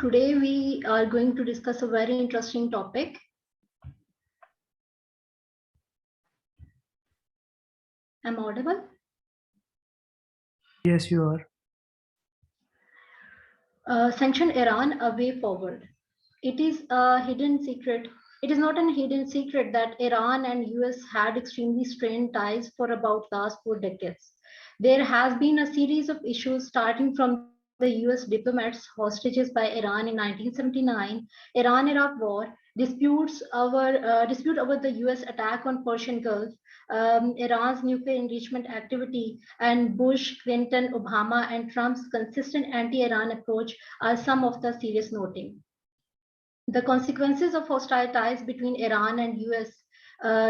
Today we are going to discuss a very interesting topic. Am I audible? Yes, you are. Sanctioned Iran, a way forward. It is a hidden secret. It is not a hidden secret that Iran and US had extremely strained ties for about last 4 decades. There has been a series of issues starting from the US diplomats hostages by Iran in 1979, Iran-Iraq war, dispute over the US attack on Persian Gulf, Iran's nuclear enrichment activity, and Bush, Clinton, Obama, and Trump's consistent anti-Iran approach are some of the serious noting. The consequences of hostile ties between Iran and US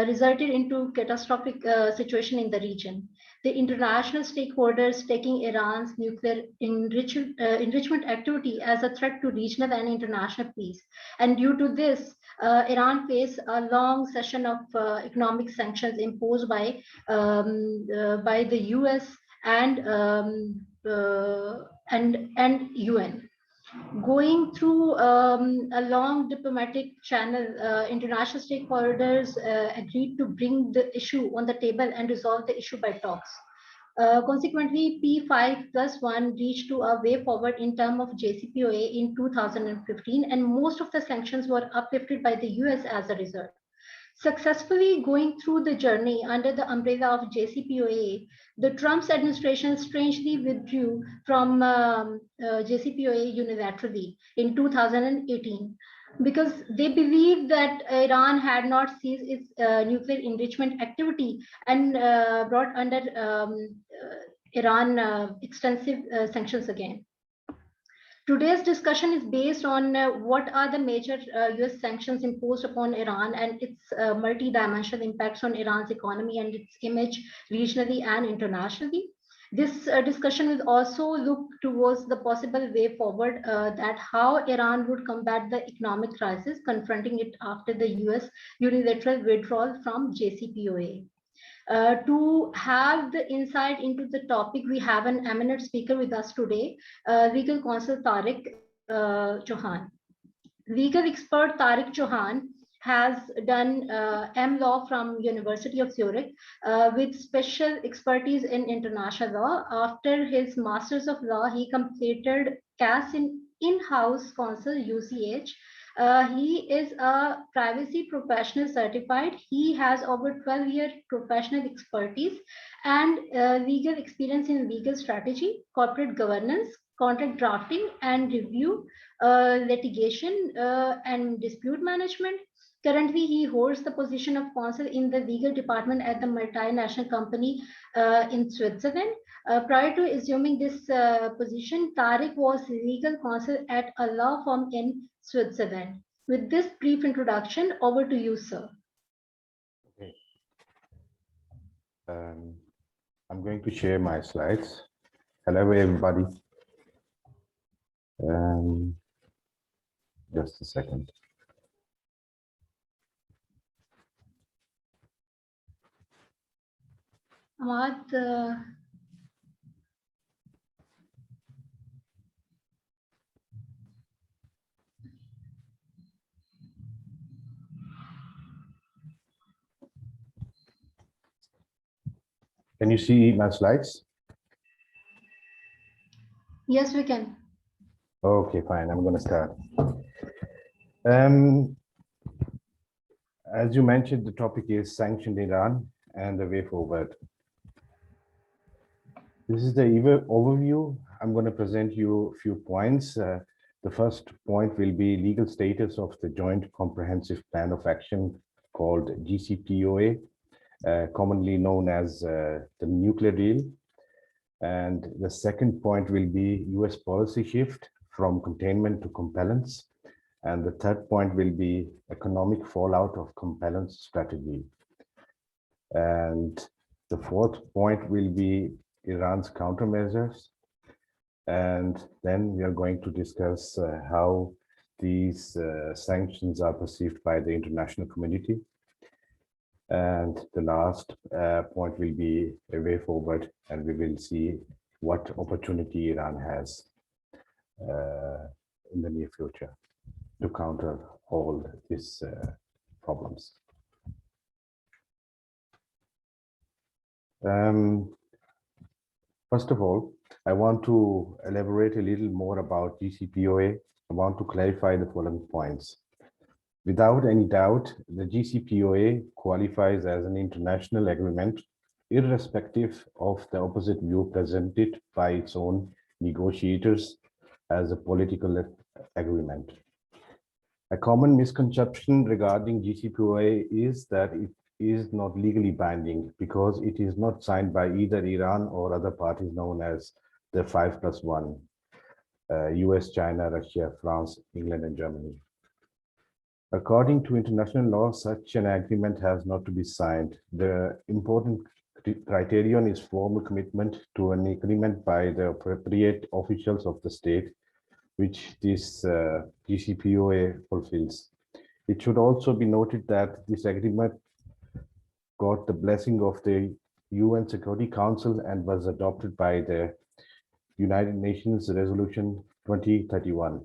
resulted into catastrophic situation in the region. The international stakeholders taking Iran's nuclear enrichment activity as a threat to regional and international peace. And due to this, Iran faced a long session of economic sanctions imposed by the US and UN. Going through a long diplomatic channel, international stakeholders agreed to bring the issue on the table and resolve the issue by talks. Consequently, P5+1 reached to a way forward in terms of JCPOA in 2015, and most of the sanctions were uplifted by the US as a result. Successfully going through the journey under the umbrella of JCPOA, the Trump's administration strangely withdrew from JCPOA unilaterally in 2018 because they believed that Iran had not ceased its nuclear enrichment activity and brought under Iran extensive sanctions again. Today's discussion is based on what are the major US sanctions imposed upon Iran and its multi-dimensional impacts on Iran's economy and its image regionally and internationally. This discussion will also look towards the possible way forward that how Iran would combat the economic crisis confronting it after the US unilateral withdrawal from JCPOA. To have the insight into the topic, we have an eminent speaker with us today, legal counsel Tariq Chohan. Legal expert Tariq Chohan has done M-Law from University of Zurich with special expertise in international law. After his Masters of Law, he completed CAS in in-house counsel UCH. He is a privacy professional certified. He has over 12-year professional expertise and legal experience in legal strategy, corporate governance, contract drafting and review, litigation and dispute management. Currently, he holds the position of counsel in the legal department at the multinational company in Switzerland. Prior to assuming this position, Tariq was legal counsel at a law firm in Switzerland. With this brief introduction, over to you, sir. Okay. I'm going to share my slides. Hello, everybody. Just a second. Ahmad, Can you see my slides? yes, we can. Okay, fine. I'm going to start. As you mentioned, the topic is sanctioned Iran and the way forward. This is the overview. I'm going to present you a few points. The first point will be legal status of the Joint Comprehensive Plan of Action called JCPOA, commonly known as the nuclear deal. And the second point will be US policy shift from containment to compellence. And the third point will be economic fallout of compellence strategy. And the fourth point will be Iran's countermeasures. And then we are going to discuss how these sanctions are perceived by the international community. And the last point will be a way forward, and we will see what opportunity Iran has in the near future to counter all these problems. First of all, I want to elaborate a little more about GCPOA. I want to clarify the following points. Without any doubt, the GCPOA qualifies as an international agreement, irrespective of the opposite view presented by its own negotiators as a political agreement. A common misconception regarding GCPOA is that it is not legally binding because it is not signed by either Iran or other parties known as the 5+1, US, China, Russia, France, England, and Germany. According to international law, such an agreement has not to be signed. The important criterion is formal commitment to an agreement by the appropriate officials of the state, which this GCPOA fulfills. It should also be noted that this agreement got the blessing of the UN Security Council and was adopted by the United Nations Resolution 2031,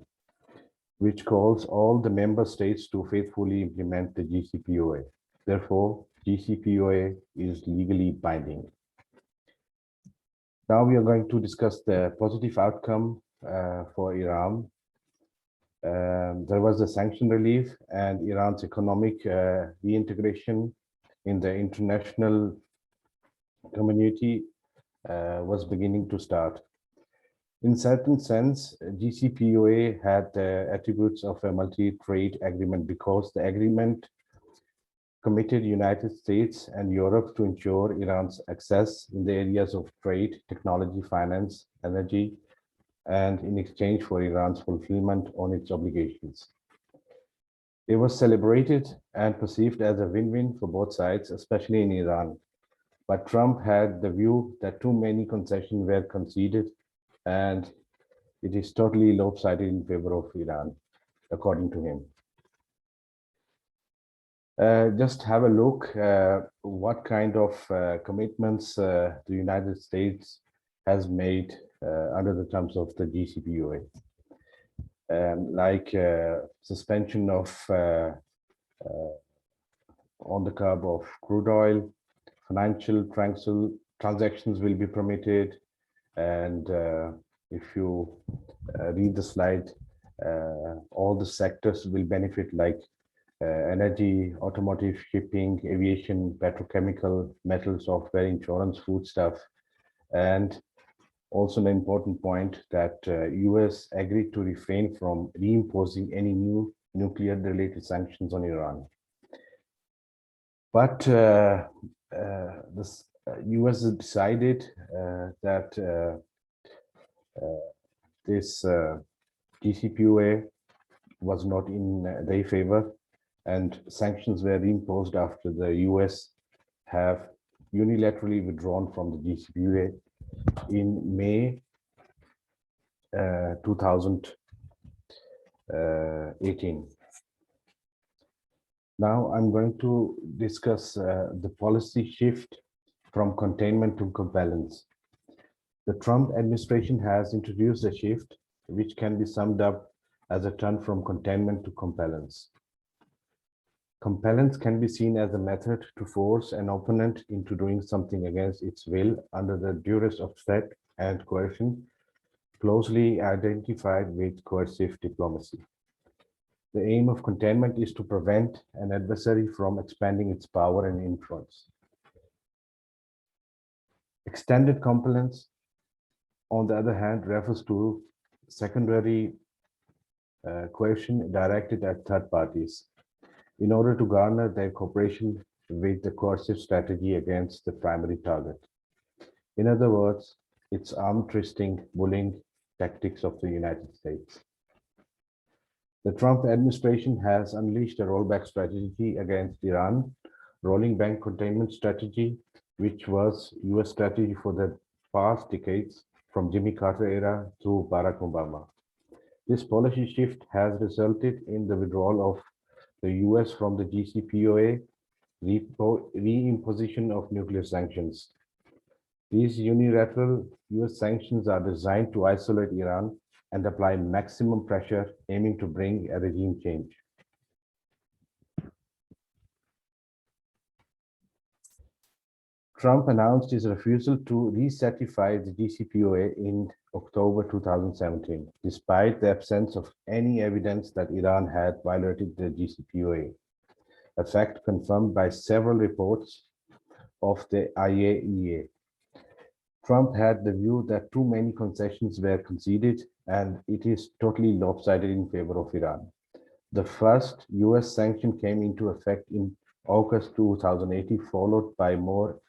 which calls all the member states to faithfully implement the GCPOA. Therefore, GCPOA is legally binding. Now we are going to discuss the positive outcome for Iran. There was a sanction relief and Iran's economic reintegration in the international community was beginning to start. In certain sense, GCPOA had the attributes of a multi-trade agreement because the agreement committed United States and Europe to ensure Iran's access in the areas of trade, technology, finance, energy, and in exchange for Iran's fulfillment on its obligations. It was celebrated and perceived as a win-win for both sides, especially in Iran. But Trump had the view that too many concessions were conceded and it is totally lopsided in favor of Iran, according to him. Just have a look what kind of commitments the United States has made under the terms of the GCPOA. Like suspension of on the curb of crude oil, financial transactions will be permitted, and if you read the slide, all the sectors will benefit, like energy, automotive, shipping, aviation, petrochemical, metal, software, insurance, foodstuff, and also an important point that US agreed to refrain from reimposing any new nuclear-related sanctions on Iran. But the US decided that this GCPOA was not in their favor, and sanctions were imposed after the US have unilaterally withdrawn from the GCPOA in May 2018. Now I'm going to discuss the policy shift from containment to compellence. The Trump administration has introduced a shift which can be summed up as a turn from containment to compellence. Compellence can be seen as a method to force an opponent into doing something against its will under the duress of threat and coercion, closely identified with coercive diplomacy. The aim of containment is to prevent an adversary from expanding its power and influence. Extended compellence, on the other hand, refers to secondary coercion directed at third parties in order to garner their cooperation with the coercive strategy against the primary target. In other words, it's arm twisting, bullying tactics of the United States. The Trump administration has unleashed a rollback strategy against Iran, rolling back containment strategy, which was US strategy for the past decades from Jimmy Carter era to Barack Obama. This policy shift has resulted in the withdrawal of the US from the GCPOA, reimposition of nuclear sanctions. These unilateral US sanctions are designed to isolate Iran and apply maximum pressure, aiming to bring a regime change. Trump announced his refusal to re-certify the JCPOA in October 2017, despite the absence of any evidence that Iran had violated the JCPOA, a fact confirmed by several reports of the IAEA. Trump had the view that too many concessions were conceded and it is totally lopsided in favor of Iran. The first US sanction came into effect in August 2018, followed by more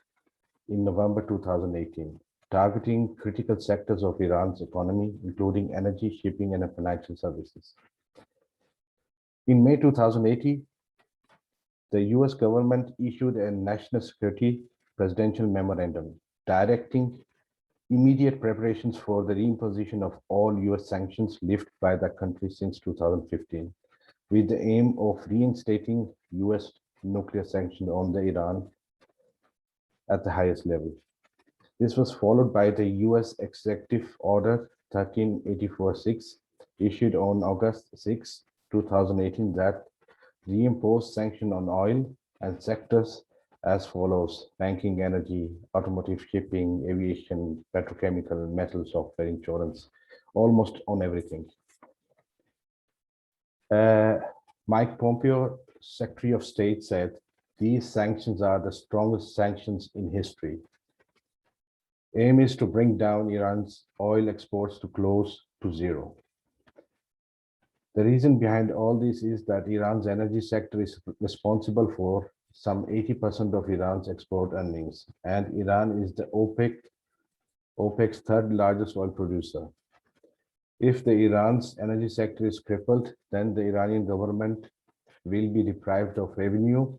in November 2018, targeting critical sectors of Iran's economy, including energy, shipping, and financial services. In May 2018, the US government issued a national security presidential memorandum directing immediate preparations for the reimposition of all US sanctions lifted by the country since 2015, with the aim of reinstating US nuclear sanctions on the Iran at the highest level. This was followed by the US Executive Order 13846, issued on August 6, 2018, that reimposed sanctions on oil and sectors as follows: banking, energy, automotive, shipping, aviation, petrochemical, metal, software, insurance, almost on everything. Mike Pompeo, Secretary of State, said, "These sanctions are the strongest sanctions in history. Aim is to bring down Iran's oil exports to close to zero." The reason behind all this is that Iran's energy sector is responsible for some 80% of Iran's export earnings, and Iran is the OPEC's third largest oil producer. If the Iran's energy sector is crippled, then the Iranian government will be deprived of revenue.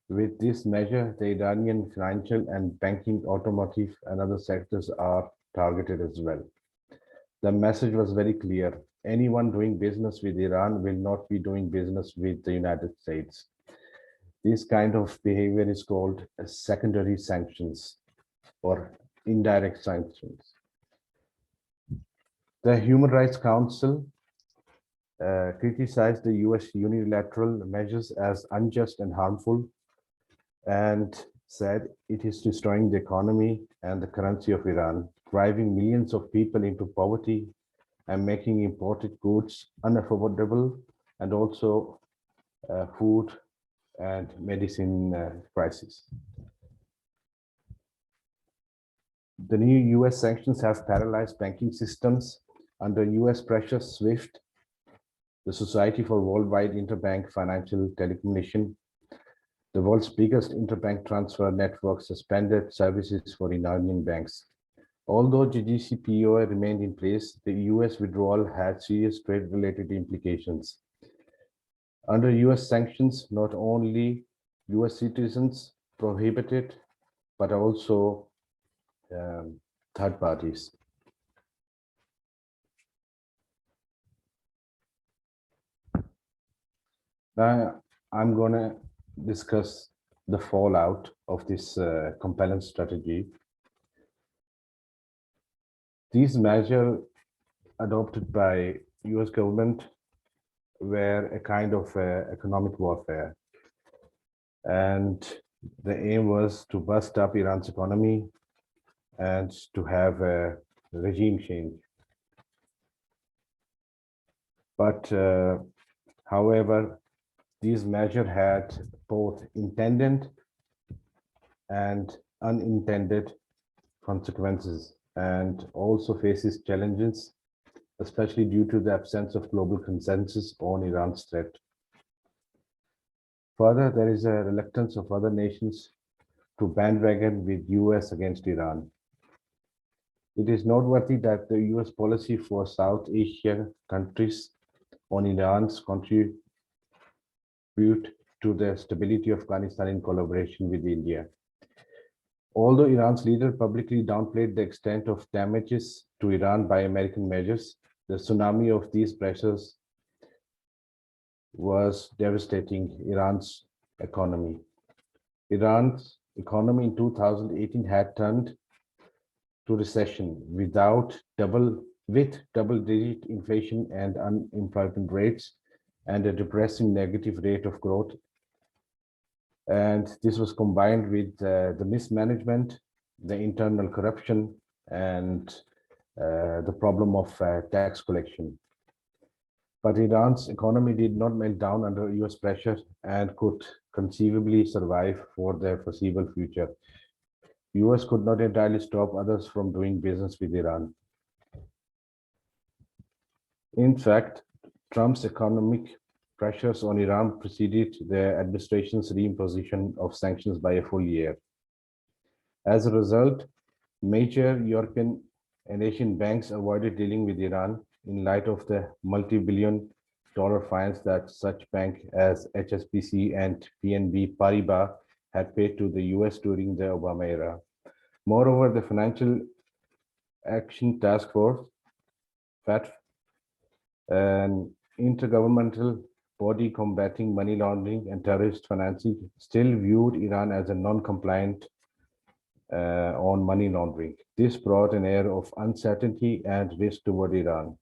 With this measure, the Iranian financial and banking, automotive, and other sectors are targeted as well. The message was very clear. Anyone doing business with Iran will not be doing business with the United States. This kind of behavior is called secondary sanctions or indirect sanctions. The Human Rights Council criticized the US unilateral measures as unjust and harmful, and said it is destroying the economy and the currency of Iran, driving millions of people into poverty and making imported goods unaffordable, and also food and medicine prices. The new US sanctions have paralyzed banking systems. Under US pressure, SWIFT, the Society for Worldwide Interbank Financial Telecommunication, the world's biggest interbank transfer network, suspended services for Iranian banks. Although the JCPOA remained in place, the US withdrawal had serious trade-related implications. Under US sanctions, not only US citizens prohibited, but also third parties. Now, I'm going to discuss the fallout of this compelling strategy. These measures adopted by US government were a kind of economic warfare. And the aim was to bust up Iran's economy and to have a regime change. But however, these measures had both intended and unintended consequences, and also faces challenges, especially due to the absence of global consensus on Iran's threat. Further, there is a reluctance of other nations to bandwagon with US against Iran. It is noteworthy that the US policy for South Asian countries on Iran's contribute to the stability of Afghanistan in collaboration with India. Although Iran's leader publicly downplayed the extent of damages to Iran by American measures, the tsunami of these pressures was devastating Iran's economy. Iran's economy in 2018 had turned to recession without with double-digit inflation and unemployment rates and a depressing negative rate of growth. And this was combined with the mismanagement, the internal corruption, and the problem of tax collection. But Iran's economy did not melt down under US pressure and could conceivably survive for the foreseeable future. US could not entirely stop others from doing business with Iran. In fact, Trump's economic pressures on Iran preceded the administration's reimposition of sanctions by a full year. As a result, major European and Asian banks avoided dealing with Iran in light of the multi-billion-dollar fines that such banks as HSBC and BNP Paribas had paid to the US during the Obama era. Moreover, the Financial Action Task Force, FATF, an intergovernmental body combating money laundering and terrorist financing, still viewed Iran as a non-compliant on money laundering. This brought an air of uncertainty and risk toward Iran.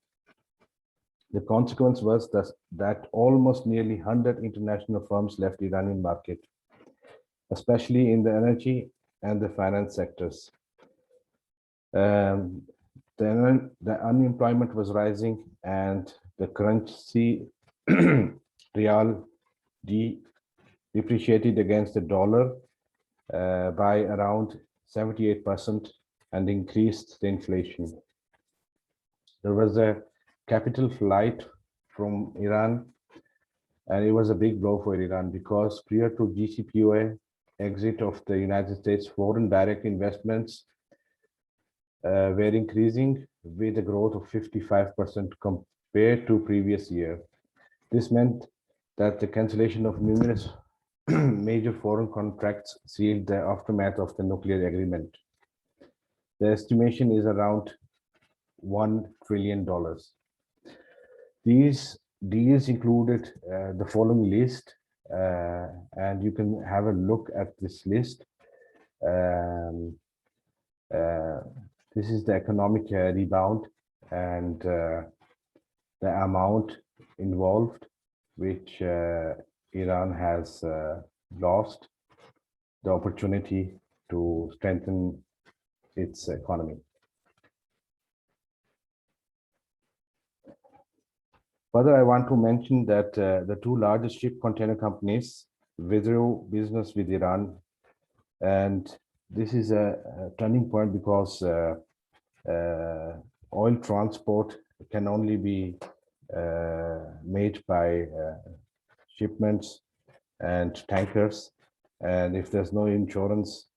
The consequence was that almost nearly 100 international firms left Iranian market, especially in the energy and the finance sectors. The unemployment was rising and the currency real depreciated against the dollar by around 78% and increased the inflation. There was a capital flight from Iran, and it was a big blow for Iran because prior to JCPOA exit of the United States, foreign direct investments were increasing with a growth of 55% compared to previous year. This meant that the cancellation of numerous major foreign contracts sealed the aftermath of the nuclear agreement. The estimation is around $1 trillion. These deals included the following list, and you can have a look at this list. This is the economic rebound and the amount involved, which Iran has lost the opportunity to strengthen its economy. Further, I want to mention that the two largest ship container companies withdrew business with Iran, and this is a turning point because oil transport can only be made by shipments and tankers, and if there's no insurance,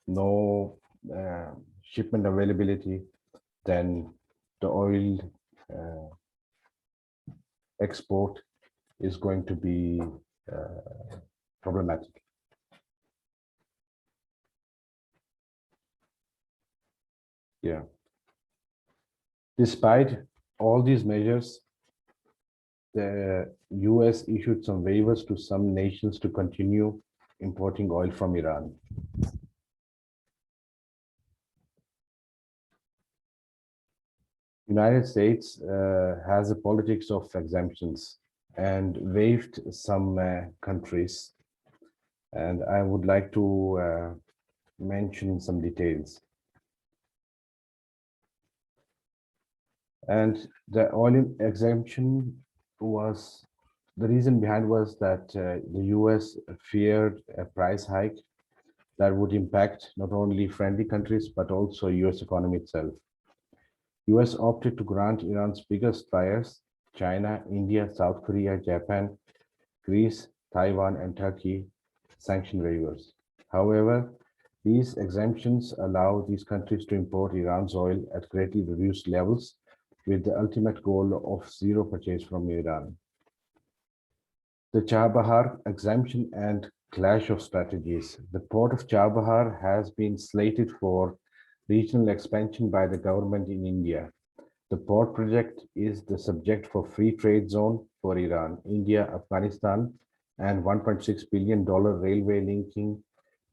no shipment availability, then the oil export is going to be problematic. Yeah. Despite all these measures, the US issued some waivers to some nations to continue importing oil from Iran. United States has a politics of exemptions and waived some countries, and I would like to mention some details. And the oil exemption was, the reason behind was that the US feared a price hike that would impact not only friendly countries, but also US economy itself. US opted to grant Iran's biggest buyers, China, India, South Korea, Japan, Greece, Taiwan, and Turkey, sanction waivers. However, these exemptions allow these countries to import Iran's oil at greatly reduced levels with the ultimate goal of zero purchase from Iran. The Chabahar exemption and clash of strategies. The port of Chabahar has been slated for regional expansion by the government in India. The port project is the subject for free trade zone for Iran, India, Afghanistan, and $1.6 billion railway linking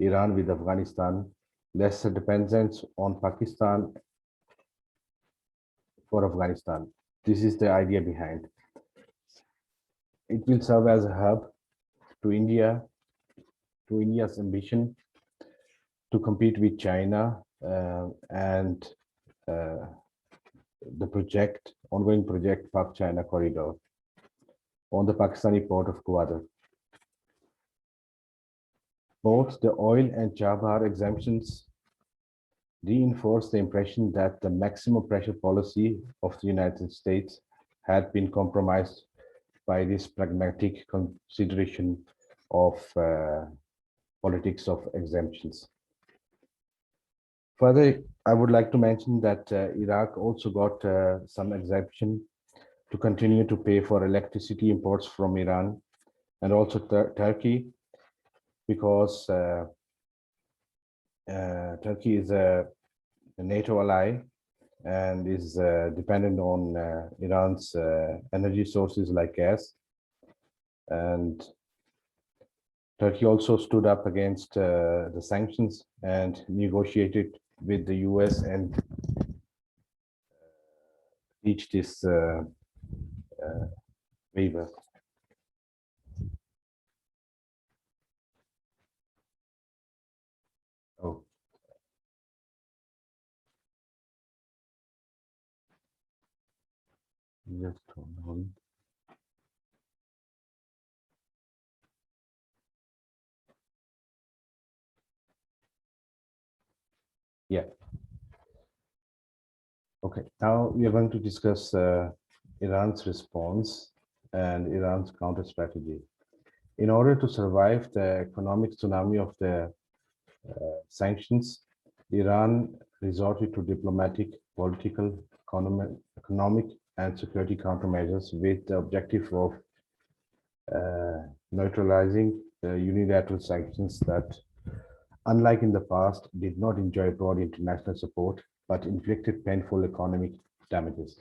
Iran with Afghanistan, lesser dependence on Pakistan, for Afghanistan. This is the idea behind. It will serve as a hub to India's ambition to compete with China and the ongoing project Pak-China corridor on the Pakistani port of Gwadar. Both the oil and Chabahar exemptions reinforce the impression that the maximum pressure policy of the United States had been compromised by this pragmatic consideration of politics of exemptions. Further, I would like to mention that Iraq also got some exemption to continue to pay for electricity imports from Iran and also Turkey, because Turkey is a NATO ally and is dependent on Iran's energy sources like gas. And Turkey also stood up against the sanctions and negotiated with the US and reached this waiver. Oh. Just hold on. Yeah. Okay, now we are going to discuss Iran's response and Iran's counter strategy. In order to survive the economic tsunami of the sanctions, Iran resorted to diplomatic, political, economic, and security countermeasures with the objective of neutralizing the unilateral sanctions that, unlike in the past, did not enjoy broad international support, but inflicted painful economic damages.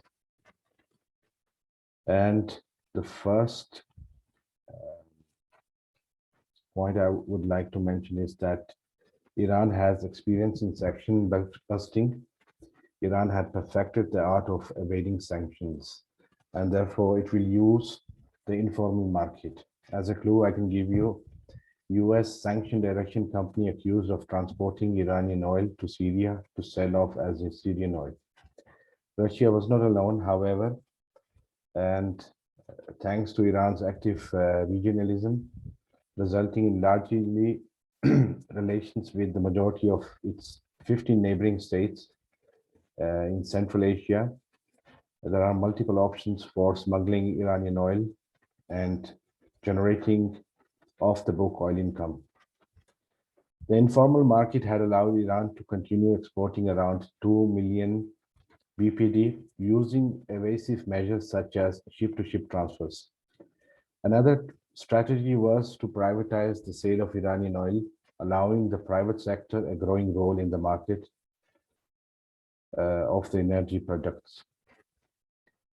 And the first point I would like to mention is that Iran has experience in sanction busting. Iran had perfected the art of evading sanctions, and therefore it will use the informal market. As a clue, I can give you US Sanctioned Iran company accused of transporting Iranian oil to Syria to sell off as Syrian oil. Russia was not alone, however, and thanks to Iran's active regionalism, resulting in largely relations with the majority of its 15 neighboring states in Central Asia, there are multiple options for smuggling Iranian oil and generating off-the-book oil income. The informal market had allowed Iran to continue exporting around 2 million BPD using evasive measures such as ship-to-ship transfers. Another strategy was to privatize the sale of Iranian oil, allowing the private sector a growing role in the market of the energy products.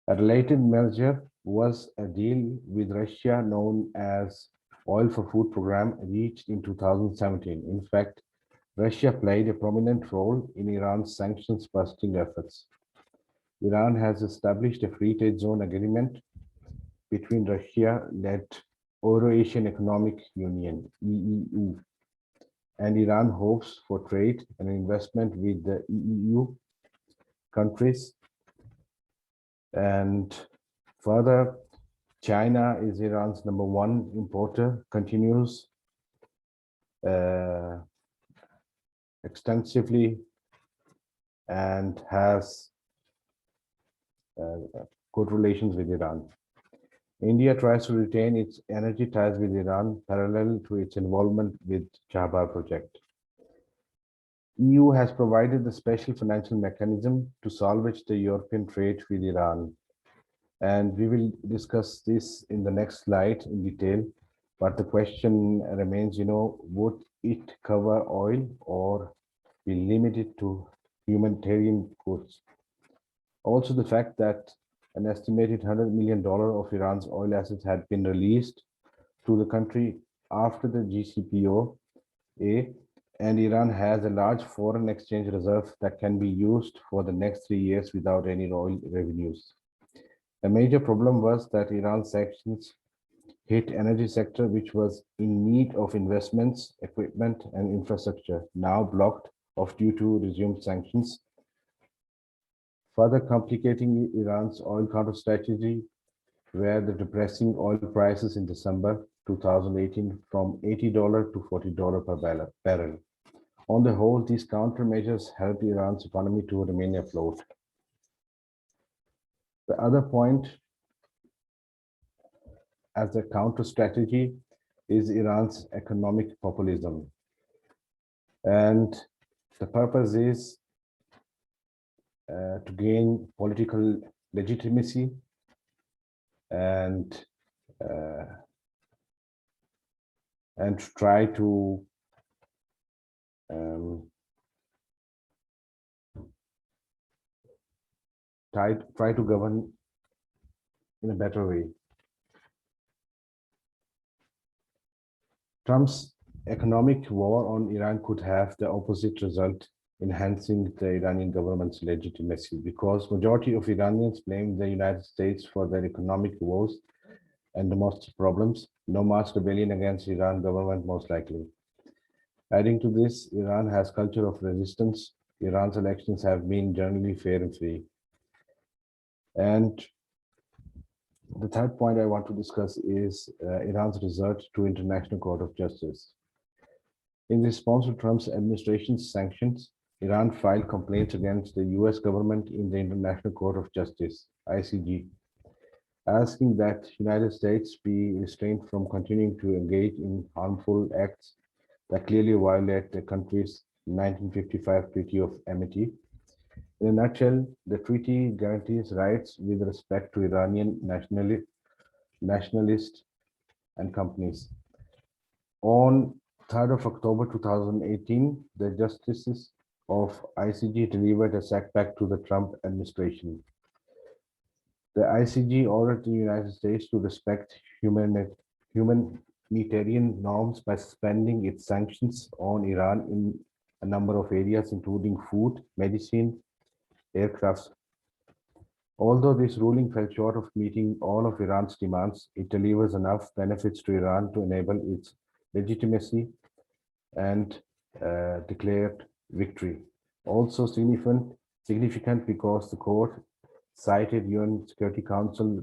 A related measure was a deal with Russia known as Oil for Food Program, reached in 2017. In fact, Russia played a prominent role in Iran's sanctions busting efforts. Iran has established a free trade zone agreement between Russia-led Euro-Asian Economic Union, EEU, and Iran hopes for trade and investment with the EEU countries. And further, China is Iran's #1 importer, continues extensively and has good relations with Iran. India tries to retain its energy ties with Iran parallel to its involvement with Chabahar project. EU has provided the special financial mechanism to salvage the European trade with Iran. And we will discuss this in the next slide in detail. But the question remains, would it cover oil or be limited to humanitarian goods? Also, the fact that an estimated $100 million of Iran's oil assets had been released to the country after the JCPOA and Iran has a large foreign exchange reserve that can be used for the next 3 years without any oil revenues. A major problem was that Iran's sanctions hit energy sector, which was in need of investments, equipment, and infrastructure, now blocked off due to resumed sanctions, further complicating Iran's oil counter strategy, where the depressing oil prices in December 2018 from $80 to $40 per barrel. On the whole, these countermeasures helped Iran's economy to remain afloat. The other point as a counter strategy is Iran's economic populism. And the purpose is to gain political legitimacy and try to try to govern in a better way. Trump's economic war on Iran could have the opposite result, enhancing the Iranian government's legitimacy, because majority of Iranians blame the United States for their economic woes and domestic problems. No mass rebellion against Iran government most likely. Adding to this, Iran has culture of resistance. Iran's elections have been generally fair and free. And the third point I want to discuss is Iran's resort to International Court of Justice. In response to Trump's administration's sanctions, Iran filed complaints against the US government in the International Court of Justice, ICJ, asking that United States be restrained from continuing to engage in harmful acts that clearly violate the country's 1955 Treaty of Amity. In a nutshell, the treaty guarantees rights with respect to Iranian nationalists and companies. On 3rd of October 2018, the justices of ICJ delivered a setback to the Trump administration. The ICJ ordered the United States to respect humanitarian norms by suspending its sanctions on Iran in a number of areas, including food, medicine, aircrafts. Although this ruling fell short of meeting all of Iran's demands, it delivers enough benefits to Iran to enable its legitimacy and declared victory. Also significant because the court cited UN Security Council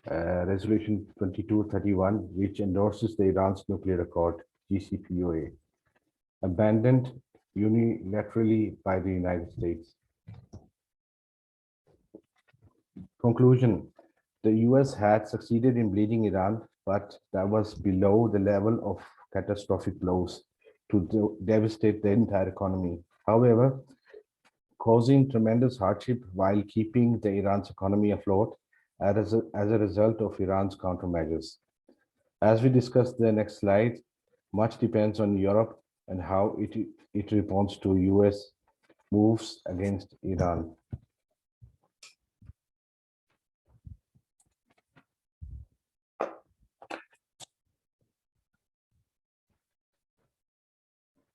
Resolution 2231, which endorses the Iran's nuclear accord, JCPOA, abandoned unilaterally by the United States. Conclusion: the US had succeeded in bleeding Iran, but that was below the level of catastrophic blows to devastate the entire economy. However, causing tremendous hardship while keeping the Iran's economy afloat as a result of Iran's countermeasures. As we discuss the next slide, much depends on Europe and how it responds to US moves against Iran.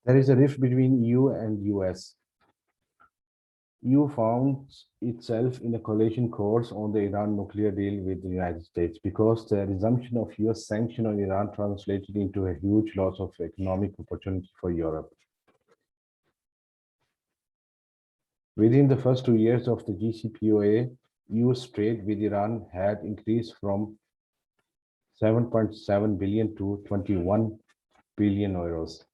There is a rift between EU and US. EU found itself in a collision course on the Iran nuclear deal with the United States because the resumption of US sanction on Iran translated into a huge loss of economic opportunity for Europe. Within the first 2 years of the JCPOA, EU's trade with Iran had increased from 7.7 billion to 21 billion euros.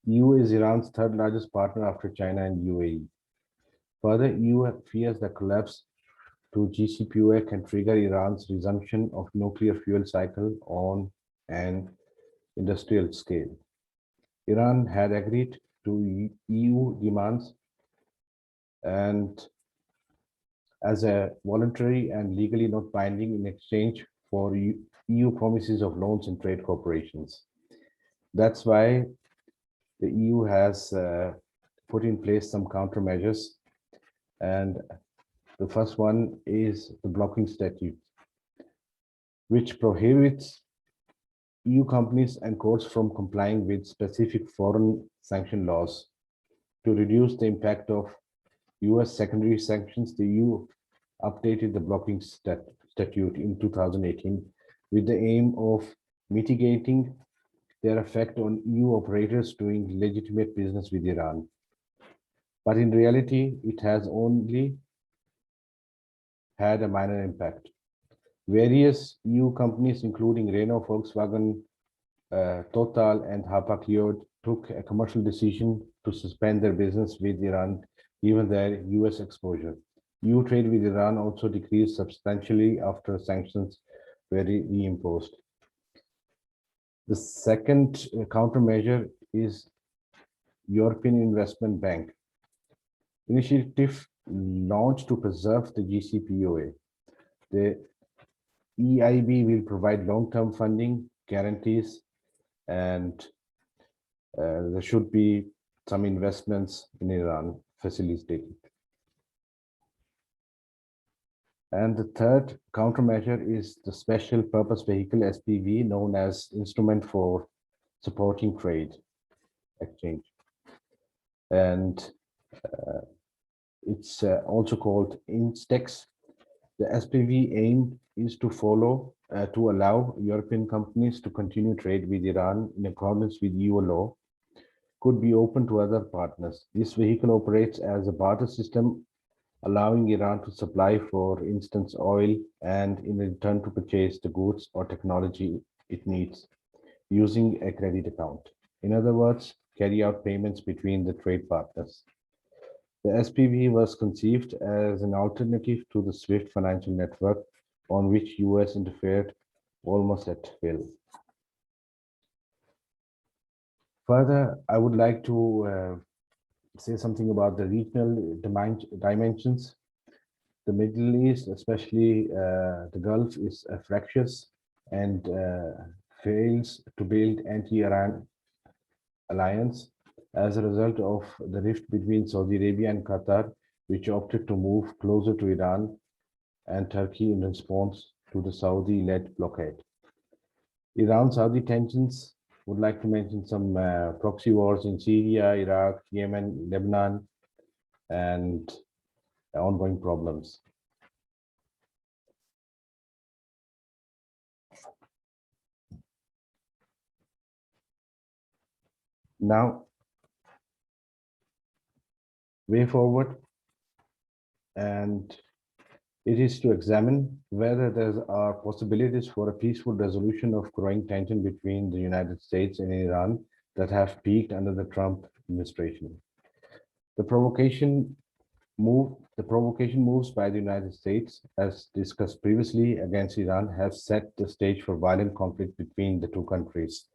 EU is Iran's third largest partner after China and UAE. Further, EU fears the collapse to JCPOA can trigger Iran's resumption of nuclear fuel cycle on an industrial scale. Iran had agreed to EU demands and as a voluntary and legally not binding in exchange for EU promises of loans and trade corporations. That's why the EU has put in place some countermeasures, and the first one is the blocking statute, which prohibits EU companies and courts from complying with specific foreign sanction laws. To reduce the impact of US secondary sanctions, the EU updated the blocking statute in 2018 with the aim of mitigating their effect on EU operators doing legitimate business with Iran. But in reality, it has only had a minor impact. Various EU companies, including Renault, Volkswagen, Total, and Hapag-Lloyd, took a commercial decision to suspend their business with Iran, given their US exposure. EU trade with Iran also decreased substantially after sanctions were reimposed. The second countermeasure is European Investment Bank initiative launched to preserve the GCPOA. The EIB will provide long-term funding guarantees, and there should be some investments in Iran facilitated. And the third countermeasure is the Special Purpose Vehicle SPV, known as Instrument for Supporting Trade Exchange. And it's also called INSTEX. The SPV aim is to allow European companies to continue trade with Iran in accordance with EU law, could be open to other partners. This vehicle operates as a barter system, allowing Iran to supply, for instance, oil, and in return to purchase the goods or technology it needs using a credit account. In other words, carry out payments between the trade partners. The SPV was conceived as an alternative to the SWIFT financial network, on which US interfered almost at will. Further, I would like to say something about the regional dimensions. The Middle East, especially the Gulf, is fractious and fails to build anti-Iran alliance as a result of the rift between Saudi Arabia and Qatar, which opted to move closer to Iran and Turkey in response to the Saudi-led blockade. Iran-Saudi tensions, would like to mention some proxy wars in Syria, Iraq, Yemen, Lebanon, and ongoing problems. Now, way forward, and it is to examine whether there are possibilities for a peaceful resolution of growing tension between the United States and Iran that have peaked under the Trump administration. The provocation moves by the United States, as discussed previously, against Iran have set the stage for violent conflict between the two countries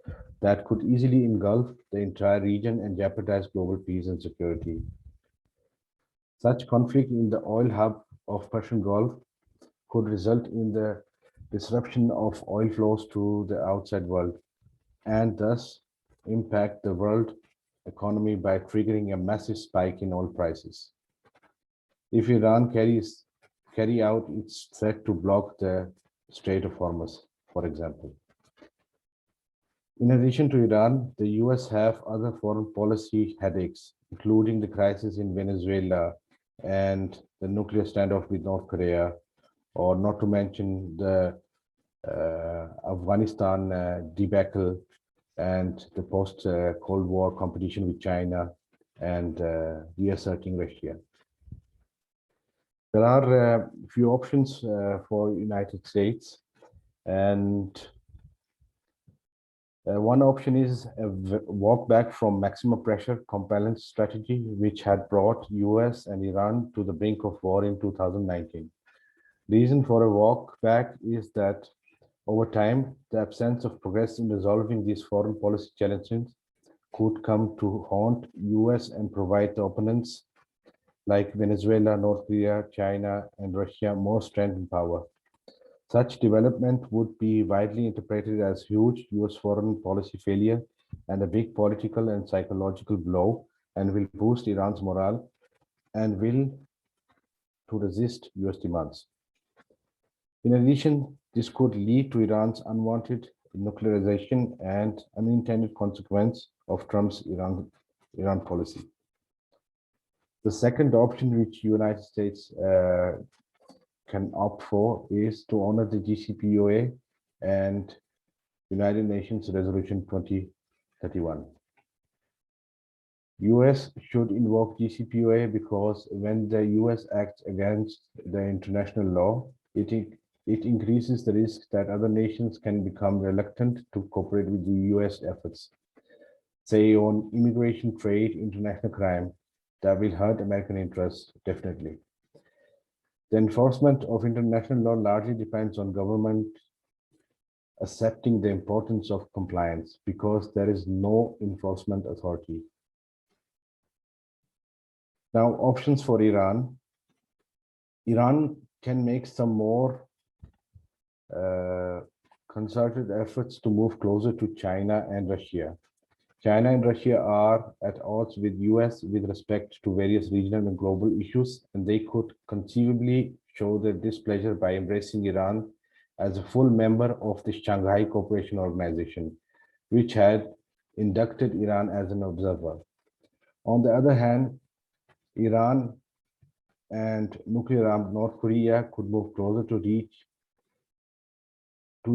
that could easily engulf the entire region and jeopardize global peace and security. Such conflict in the oil hub of Persian Gulf could result in the disruption of oil flows to the outside world and thus impact the world economy by triggering a massive spike in oil prices. If Iran carry out its threat to block the Strait of Hormuz, for example. In addition to Iran, the US have other foreign policy headaches, including the crisis in Venezuela and the nuclear standoff with North Korea, or not to mention the Afghanistan debacle and the post-Cold War competition with China and reasserting Russia. There are a few options for United States, and one option is a walk back from maximum pressure compellence strategy, which had brought US and Iran to the brink of war in 2019. Reason for a walk back is that over time, the absence of progress in resolving these foreign policy challenges could come to haunt US and provide the opponents like Venezuela, North Korea, China, and Russia more strength and power. Such development would be widely interpreted as huge US foreign policy failure and a big political and psychological blow, and will boost Iran's morale and will to resist US demands. In addition, this could lead to Iran's unwanted nuclearization, and unintended consequence of Trump's Iran policy. The second option which United States can opt for is to honor the JCPOA and United Nations Resolution 2031. US should invoke JCPOA because when the US acts against the international law, it increases the risk that other nations can become reluctant to cooperate with the US efforts, say on immigration, trade, international crime, that will hurt American interests, definitely. The enforcement of international law largely depends on government accepting the importance of compliance because there is no enforcement authority. Now, options for Iran. Iran can make some more concerted efforts to move closer to China and Russia. China and Russia are at odds with US with respect to various regional and global issues, and they could conceivably show their displeasure by embracing Iran as a full member of the Shanghai Cooperation Organization, which had inducted Iran as an observer. On the other hand, Iran and nuclear-armed North Korea could move closer to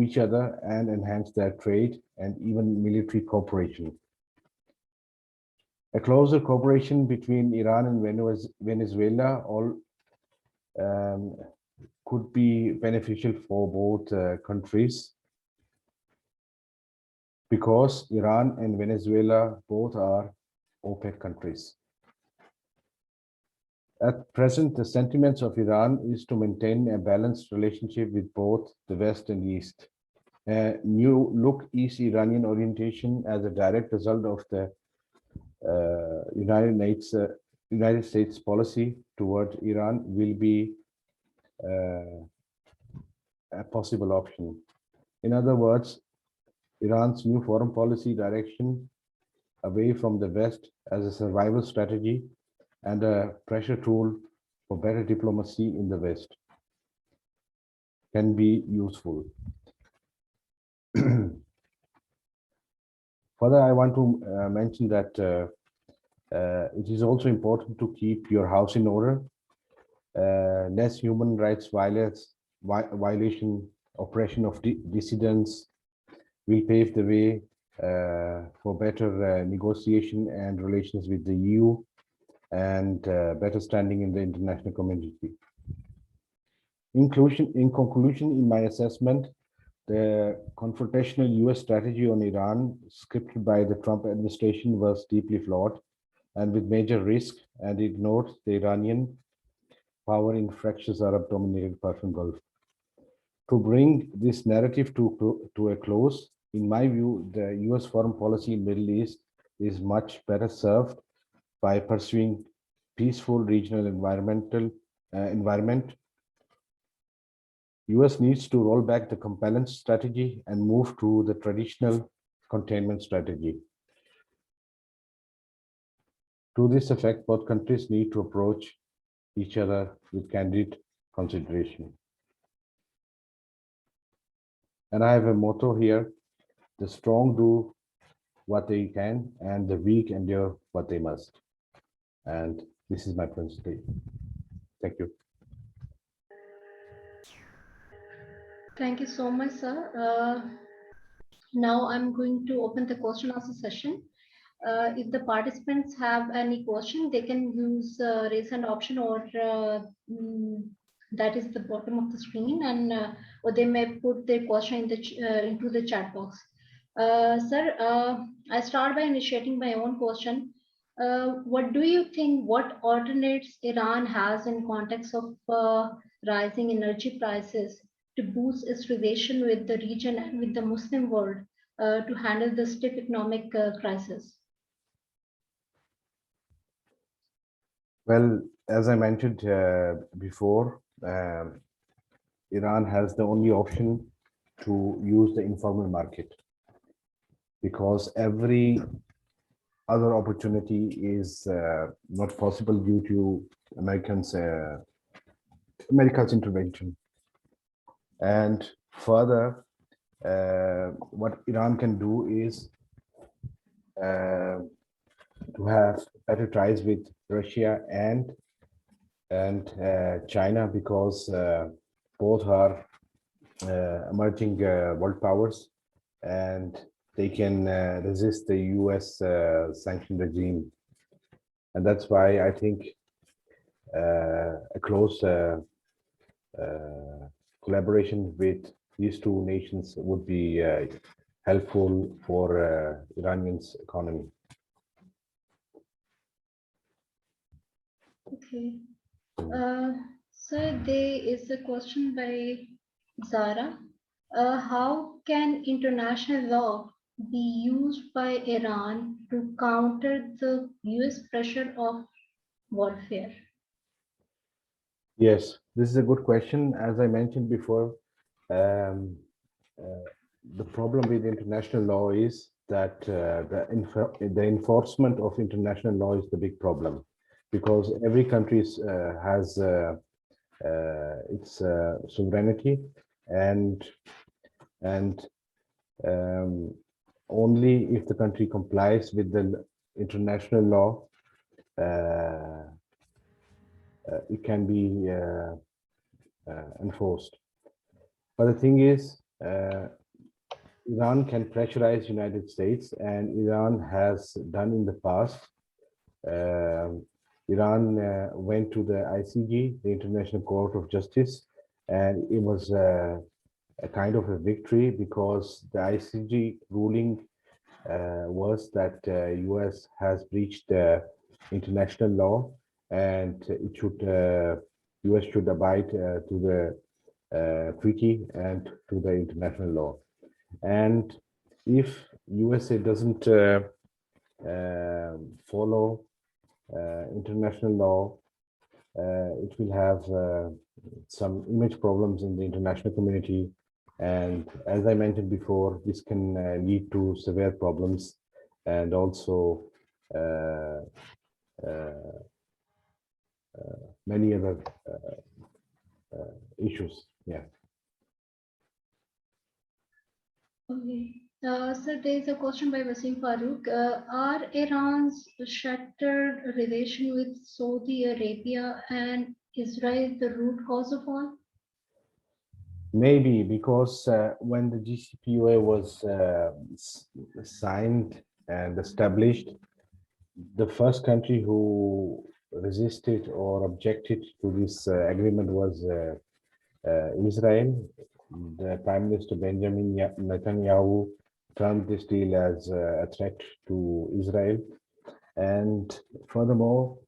each other and enhance their trade and even military cooperation. A closer cooperation between Iran and Venezuela could be beneficial for both countries because Iran and Venezuela both are OPEC countries. At present, the sentiments of Iran is to maintain a balanced relationship with both the West and East. A new look East Iranian orientation as a direct result of the United States policy toward Iran will be a possible option. In other words, Iran's new foreign policy direction away from the West as a survival strategy and a pressure tool for better diplomacy in the West can be useful. Further, I want to mention that it is also important to keep your house in order. Less human rights violation, oppression of dissidents will pave the way for better negotiation and relations with the EU and better standing in the international community. In conclusion, in my assessment, the confrontational US strategy on Iran scripted by the Trump administration was deeply flawed and with major risk, and ignored the Iranian power in fractious Arab-dominated Persian Gulf. To bring this narrative to a close, in my view, the US foreign policy in Middle East is much better served by pursuing peaceful regional environment. US needs to roll back the compellence strategy and move to the traditional containment strategy. To this effect, both countries need to approach each other with candid consideration. And I have a motto here: the strong do what they can and the weak endure what they must. And this is my principle. Thank you. Thank you so much, sir. Now I'm going to open the question answer session. If the participants have any question, they can use raise hand option, or that is the bottom of the screen, and or they may put their question in the into the chat box. Sir, I start by initiating my own question. What do you think? What alternates Iran has in context of rising energy prices to boost its relation with the region and with the Muslim world to handle the stiff economic crisis? Well, as I mentioned before, Iran has the only option to use the informal market, because every other opportunity is not possible due to America's intervention. And further, what Iran can do is to have better ties with Russia and China, because both are emerging world powers, and they can resist the US sanction regime. And that's why I think a close collaboration with these two nations would be helpful for Iranian's economy. Okay. So there is a question by Zara. How can international law be used by Iran to counter the US pressure of warfare? Yes, this is a good question. As I mentioned before, um, uh, the problem with international law is that the enforcement of international law is the big problem, because every country has its sovereignty, and and um, only if the country complies with the international law, it can be enforced. But the thing is, Iran can pressurize United States, and Iran has done in the past. Iran went to the ICJ, the International Court of Justice, and it was a kind of a victory, because the ICJ ruling was that US has breached international law, and US should abide to the treaty and to the international law. And if USA doesn't follow international law, it will have some image problems in the international community. And as I mentioned before, this can lead to severe problems, and also many other issues. Yeah. Okay. So there is a question by Wasim Farooq. Are Iran's shattered relation with Saudi Arabia and Israel the root cause of all? Maybe because when the GCPOA was signed and established, the first country who resisted or objected to this agreement was Israel. The Prime Minister Benjamin Netanyahu termed this deal as a threat to Israel. And furthermore,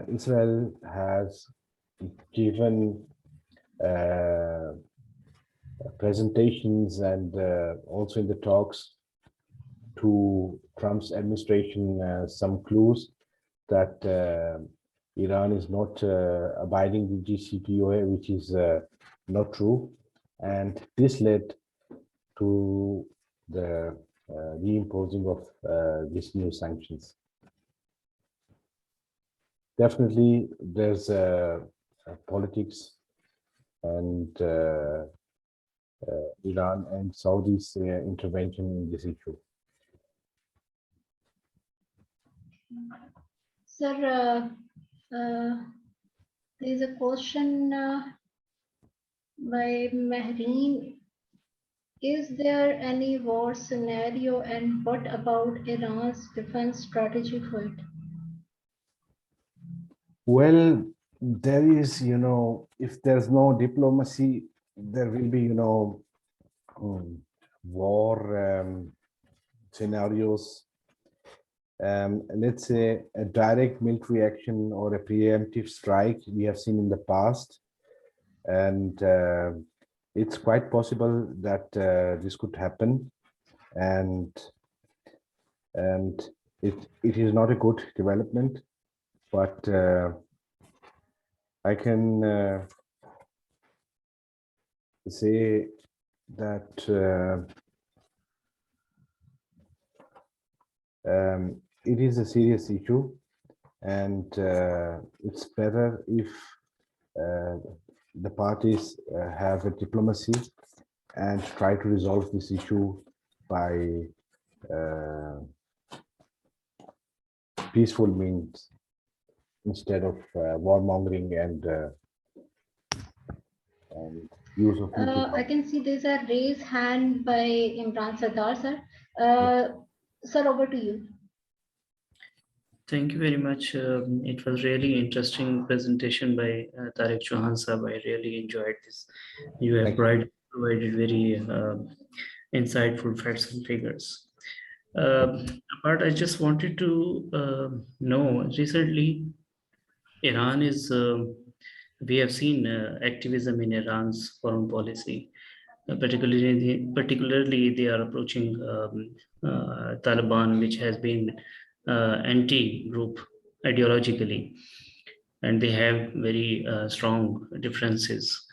Israel has given presentations and also in the talks to Trump's administration some clues that Iran is not abiding the GCPOA, which is not true. And this led to the reimposing of these new sanctions. Definitely, there's politics and Iran and Saudi's intervention in this issue. Sir, there is a question by Mehreen. Is there any war scenario, and what about Iran's defense strategy for it? Well, there is, if there's no diplomacy, there will be, war scenarios. Let's say a direct military action or a preemptive strike we have seen in the past. And it's quite possible that this could happen. And it is not a good development, but I can say that it is a serious issue, and it's better if the parties have a diplomacy and try to resolve this issue by peaceful means instead of warmongering and use of nuclear. I can see there's a raised hand by Imran Sardar, sir. Sir, over to you. Thank you very much. It was really interesting presentation by Tariq Chohan sahab. I really enjoyed this. You have provided very insightful facts and figures. But I just wanted to know, recently Iran is, we have seen activism in Iran's foreign policy. Particularly they are approaching Taliban, which has been anti-group ideologically, and they have very strong differences.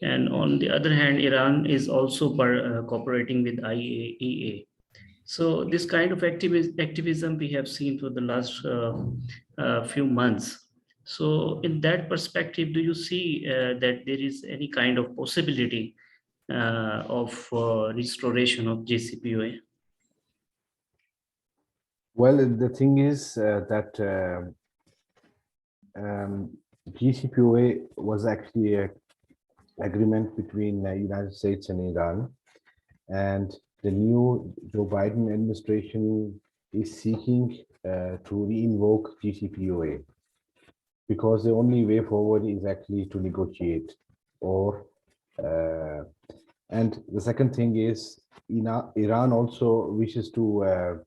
And on the other hand, Iran is also cooperating with IAEA. So this kind of activism we have seen for the last few months. So in that perspective, do you see that there is any kind of possibility of restoration of JCPOA? Well, the thing is that JCPOA was actually an agreement between the United States and Iran, and the new Joe Biden administration is seeking to re-invoke JCPOA, because the only way forward is actually to negotiate. Or and the second thing is, Iran also wishes to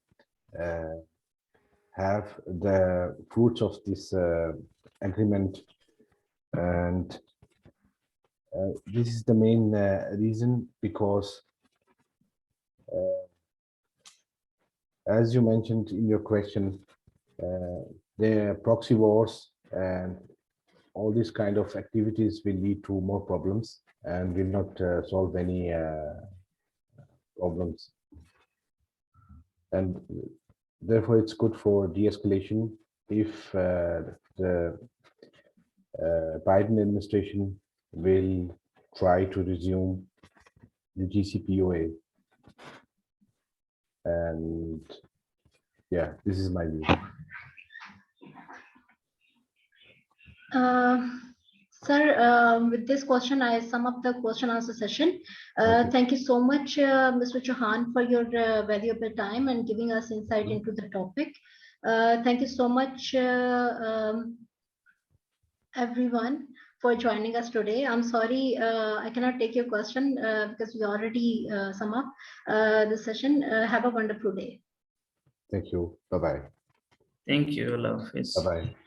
have the fruits of this agreement, and this is the main reason, because as you mentioned in your question, the proxy wars and all these kind of activities will lead to more problems and will not solve any problems. And therefore, it's good for de-escalation if the Biden administration will try to resume the JCPOA. And yeah, this is my view. Sir, with this question, I sum up the question answer session. Thank you so much, Mr. Chohan, for your valuable time and giving us insight into the topic. Thank you so much, everyone, for joining us today. I'm sorry I cannot take your question because we already sum up the session. Have a wonderful day. Thank you. Bye-bye. Thank you. Allah Hafiz. Bye-bye.